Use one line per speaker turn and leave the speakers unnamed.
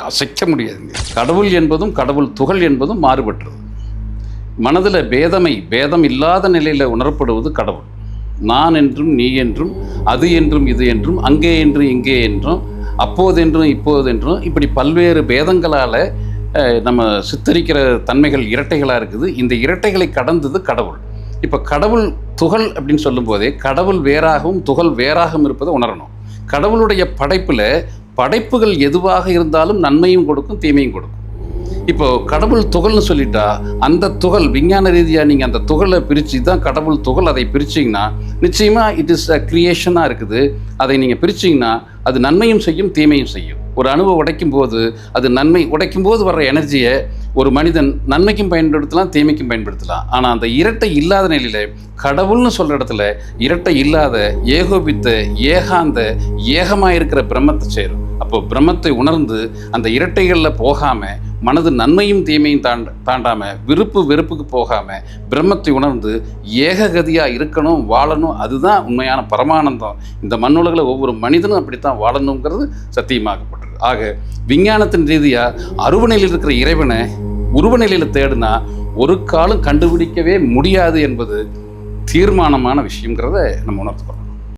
அசைக்க முடியாதுங்க. கடவுள் என்பதும் கடவுள் துகள் என்பதும் மாறுபட்டது. மனதில் பேதம் இல்லாத நிலையில் உணரப்படுவது கடவுள். நான் என்றும் நீ என்றும், அது என்றும் இது என்றும், அங்கே என்றும் இங்கே என்றும், அப்போதென்றும் இப்போதென்றும், இப்படி பல்வேறு பேதங்களால் நம்ம சித்தரிக்கிற தன்மைகள் இரட்டைகளாக இருக்குது. இந்த இரட்டைகளை கடந்தது கடவுள். இப்போ கடவுள் துகள் அப்படின்னு சொல்லும்போதே கடவுள் வேறாகவும் துகள் வேறாகவும் இருப்பதை உணரணும். கடவுளுடைய படைப்புகள் எதுவாக இருந்தாலும் நன்மையும் கொடுக்கும், தீமையும் கொடுக்கும். இப்போ கடவுள் துகள்னு சொல்லிட்டா அந்த துகள் விஞ்ஞான ரீதியாக நீங்கள் அந்த துகளை பிரித்து தான் கடவுள் துகள், அதை பிரிச்சிங்கன்னா நிச்சயமாக இட் இஸ் அ கிரியேஷனாக இருக்குது. அதை நீங்கள் பிரிச்சிங்கன்னா அது நன்மையும் செய்யும், தீமையும் செய்யும். ஒரு அணுவை உடைக்கும் போது அது உடைக்கும் போது வர்ற எனர்ஜியை ஒரு மனிதன் நன்மைக்கும் பயன்படுத்தலாம், தீமைக்கும் பயன்படுத்தலாம். ஆனால் அந்த இரட்டை இல்லாத நிலையில் கடவுள்னு சொல்கிற இடத்துல இரட்டை இல்லாத ஏகோபித்த ஏகாந்த ஏகமாக இருக்கிற பிரம்மத்தை சேரும். அப்போ பிரம்மத்தை உணர்ந்து அந்த இரட்டைகளில் போகாமல், மனது நன்மையும் தீமையும் தாண்டாமல், வெறுப்புக்கு போகாமல் பிரம்மத்தை உணர்ந்து ஏககதியாக இருக்கணும், வாழணும். அதுதான் உண்மையான பரமானந்தம். இந்த மண்ணுலகில் ஒவ்வொரு மனிதனும் அப்படித்தான் வாழணுங்கிறது சத்தியமாகப்பட்டது. ஆக விஞ்ஞானத்தின் ரீதியாக அருவநிலையில் இருக்கிற இறைவனை உருவநிலையில் தேடினா ஒரு காலம் கண்டுபிடிக்கவே முடியாது என்பது தீர்மானமான விஷயங்கிறத நம்ம உணர்த்துக்கிறோம்.